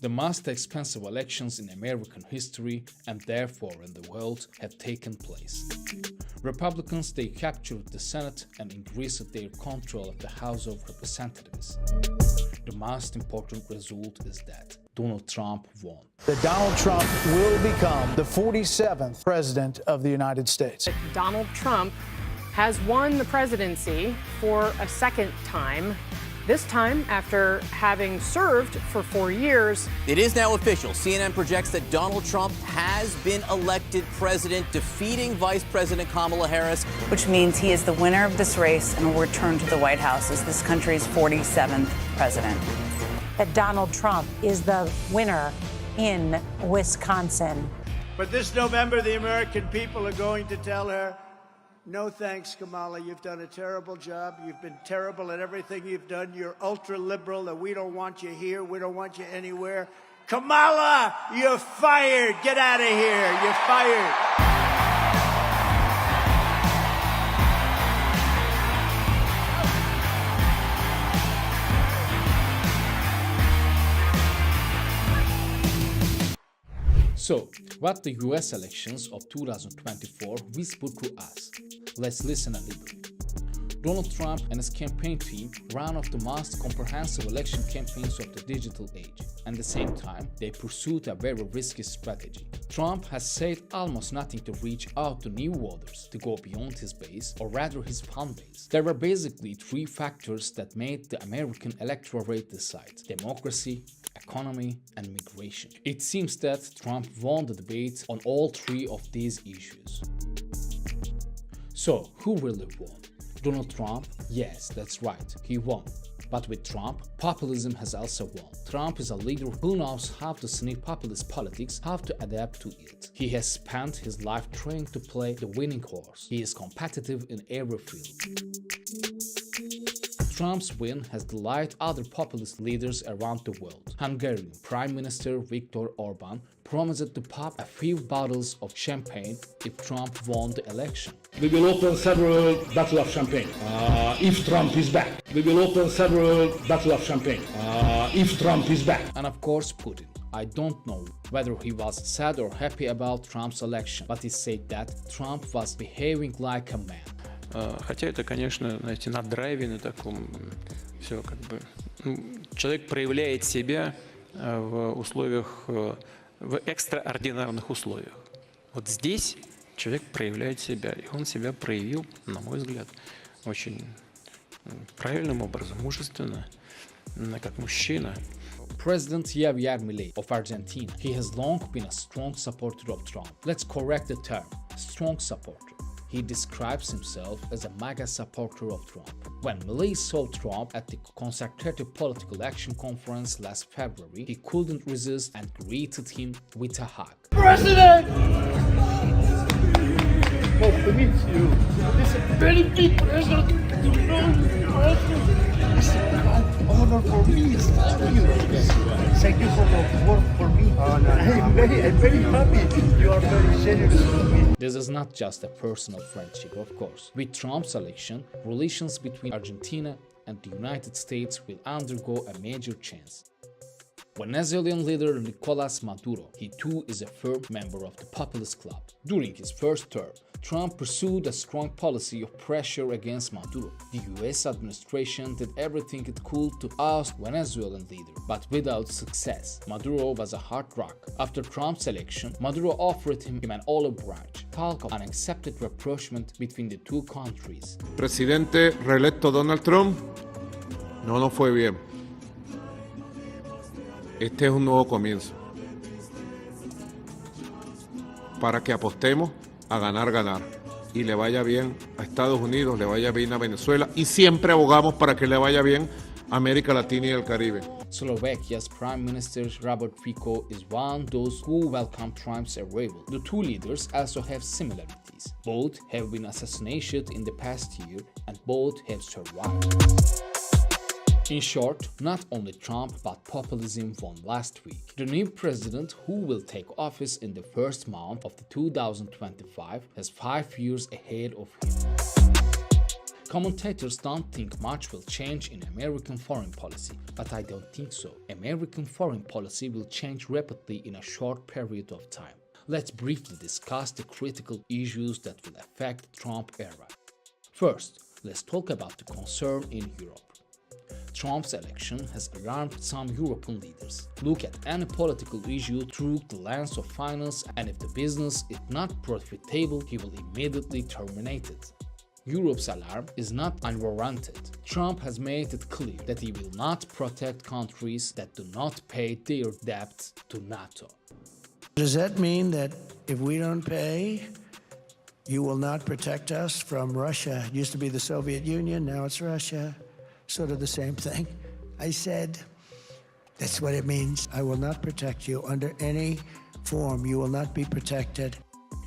The most expensive elections in American history and therefore in the world have taken place. Republicans, they captured the Senate and increased their control of the House of Representatives. The most important result is that Donald Trump won. That Donald Trump will become the 47th president of the United States. Donald Trump has won the presidency for a second time, this time after having served for 4 years. It is now official. CNN projects that Donald Trump has been elected president, defeating Vice President Kamala Harris. Which means he is the winner of this race and will return to the White House as this country's 47th president. That Donald Trump is the winner in Wisconsin. But this November, the American people are going to tell her, no thanks, Kamala. You've done a terrible job. You've been terrible at everything you've done. You're ultra-liberal, and we don't want you here. We don't want you anywhere. Kamala, you're fired. Get out of here. You're fired. So, what the US elections of 2024 whispered to us? Let's listen a little. Donald Trump and his campaign team ran off the most comprehensive election campaigns of the digital age. At the same time, they pursued a very risky strategy. Trump has said almost nothing to reach out to new voters, to go beyond his base, or rather his fan base. There were basically three factors that made the American electorate decide: democracy, economy, and migration. It seems that Trump won the debate on all three of these issues. So, who really won? Donald Trump? Yes, that's right, he won. But with Trump, populism has also won. Trump is a leader who knows how to sneak populist politics, how to adapt to it. He has spent his life trying to play the winning horse. He is competitive in every field. Trump's win has delighted other populist leaders around the world. Hungarian Prime Minister Viktor Orban promised to pop a few bottles of champagne if Trump won the election. We will open several bottles of champagne if Trump is back. We will open several bottles of champagne if Trump is back. And of course Putin. I don't know whether he was sad or happy about Trump's election, but he said that Trump was behaving like a man. Хотя это, конечно, знаете, на драйве, на таком, все как бы, человек проявляет себя в условиях, в экстраординарных условиях. Вот здесь человек проявляет себя, и он себя проявил, на мой взгляд, очень правильным образом, мужественно, как мужчина. President Javier Milei of Argentina. He has long been a strong supporter of Trump. Let's correct the term, strong supporter. He describes himself as a MAGA supporter of Trump. When Milei saw Trump at the Concerted Political Action Conference last February, he couldn't resist and greeted him with a hug. President! Nice to meet you. This is a very big pleasure to know you, President. It's an honor for me. Thank you for the work for me. I'm very happy. You are very generous to me. This is not just a personal friendship, of course. With Trump's election, relations between Argentina and the United States will undergo a major change. Venezuelan leader Nicolas Maduro, he too is a firm member of the populist club. During his first term, Trump pursued a strong policy of pressure against Maduro. The US administration did everything it could to oust Venezuelan leader, but without success. Maduro was a hard rock. After Trump's election, Maduro offered him an olive branch, talk of unaccepted rapprochement between the two countries. Presidente reelecto Donald Trump, no nos fue bien. Este es un nuevo comienzo para que apostemos a ganar y le vaya bien a Estados Unidos, le vaya bien a Venezuela y siempre abogamos para que le vaya bien a América Latina y el Caribe. Slovakia's Prime Minister Robert Fico is one of those who welcomed Trump's arrival. The two leaders also have similarities. Both have been assassinated in the past year and both have survived. In short, not only Trump but populism won last week. The new president, who will take office in the first month of 2025, has 5 years ahead of him. Commentators don't think much will change in American foreign policy, but I don't think so. American foreign policy will change rapidly in a short period of time. Let's briefly discuss the critical issues that will affect the Trump era. First, let's talk about the concern in Europe. Trump's election has alarmed some European leaders. Look at any political issue through the lens of finance, and if the business is not profitable, he will immediately terminate it. Europe's alarm is not unwarranted. Trump has made it clear that he will not protect countries that do not pay their debt to NATO. Does that mean that if we don't pay, you will not protect us from Russia? It used to be the Soviet Union, now it's Russia. Sort of the same thing. I said, that's what it means. I will not protect you under any form. You will not be protected.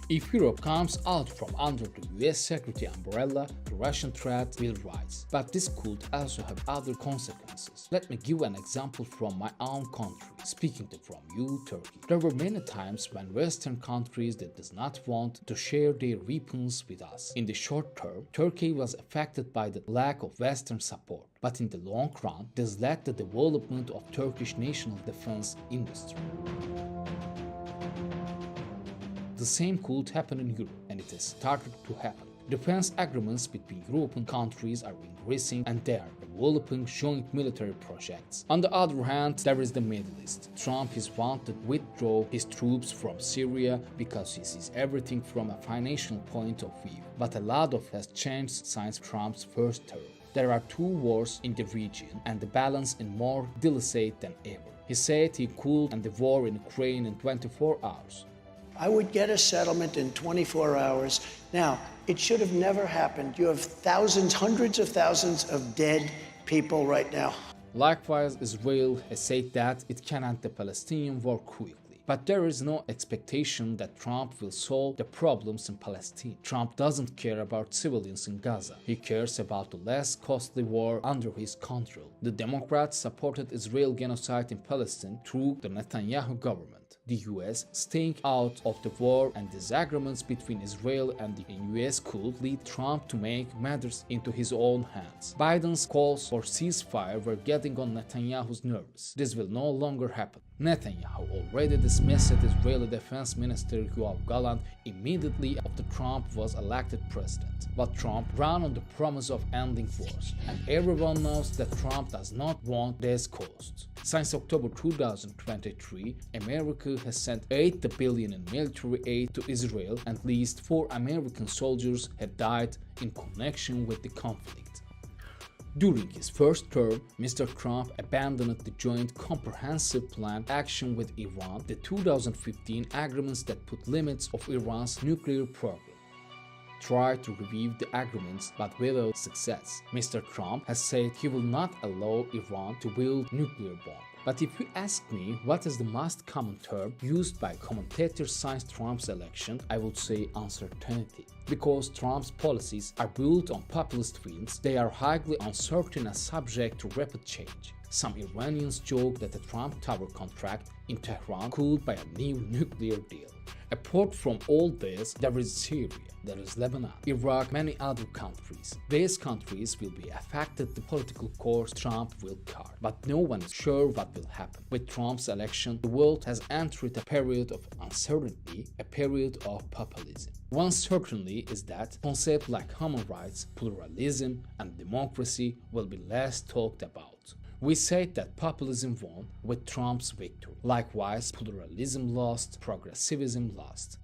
If Europe comes out from under the US security umbrella, the Russian threat will rise. But this could also have other consequences. Let me give an example from my own country, speaking from you, Turkey. There were many times when Western countries that does not want to share their weapons with us. In the short term, Turkey was affected by the lack of Western support. But in the long run, this led to the development of Turkish national defense industry. The same could happen in Europe, and it has started to happen. Defense agreements between European countries are increasing, and they are developing joint military projects. On the other hand, there is the Middle East. Trump is wanted to withdraw his troops from Syria because he sees everything from a financial point of view. But a lot has changed since Trump's first term. There are two wars in the region, and the balance is more delicate than ever. He said he could end the war in Ukraine in 24 hours. I would get a settlement in 24 hours. Now, it should have never happened. You have thousands, hundreds of thousands of dead people right now. Likewise, Israel has said that it can end the Palestinian war quickly. But there is no expectation that Trump will solve the problems in Palestine. Trump doesn't care about civilians in Gaza. He cares about the less costly war under his control. The Democrats supported Israel genocide in Palestine through the Netanyahu government. The US staying out of the war and disagreements between Israel and the US could lead Trump to make matters into his own hands. Biden's calls for ceasefire were getting on Netanyahu's nerves. This will no longer happen. Netanyahu already dismissed Israeli Defense Minister Yoav Gallant immediately after Trump was elected president. But Trump ran on the promise of ending wars, and everyone knows that Trump does not want this cost. Since October 2023, America has sent $8 billion in military aid to Israel, and at least 4 American soldiers have died in connection with the conflict. During his first term, Mr. Trump abandoned the Joint Comprehensive Plan action with Iran, the 2015 agreements that put limits of Iran's nuclear program. Tried to review the agreements, but without success. Mr. Trump has said he will not allow Iran to build nuclear bomb. But if you ask me what is the most common term used by commentators since Trump's election, I would say uncertainty. Because Trump's policies are built on populist winds, they are highly uncertain and subject to rapid change. Some Iranians joke that the Trump Tower contract in Tehran could buy a new nuclear deal. Apart from all this, there is Syria, there is Lebanon, Iraq, many other countries. These countries will be affected the political course Trump will chart, but no one is sure what will happen. With Trump's election, the world has entered a period of uncertainty, a period of populism. One certainty is that concepts like human rights, pluralism, and democracy will be less talked about. We said that populism won with Trump's victory. Likewise, pluralism lost, progressivism lost.